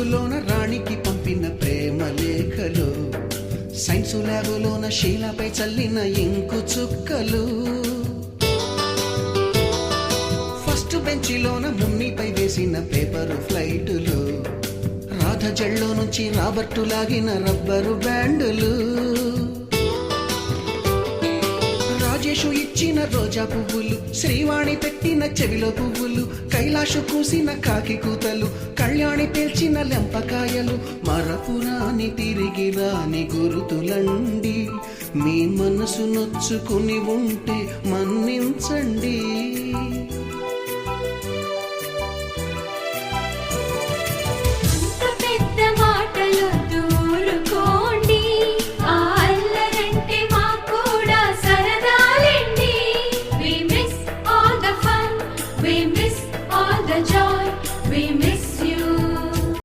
బుక్కులోన రాణికి పంపిన ప్రేమ లేఖలు, సైన్సు ల్యాబులోన శీలపై చల్లిన ఇంకు చుక్కలు, ఫస్ట్ బెంచిలోన మున్నిపై వేసిన పేపరు ఫ్లైటులు, రాధ జల్లో నుంచి రాబర్టు లాగిన రబ్బరు బ్యాండులు, రాజేషు ఇచ్చిన రోజా పువ్వులు, శ్రీవాణి పెట్టిన చెవిలో పువ్వులు, కైలాషు కూసిన కాకి కూతలు, కళ్యాణి పేల్చిన లెంపకాయలు, మరపురాని తిరిగి రాని గురుతులండి. మీ మనసు నొచ్చుకుని ఉంటే మన్నించండి.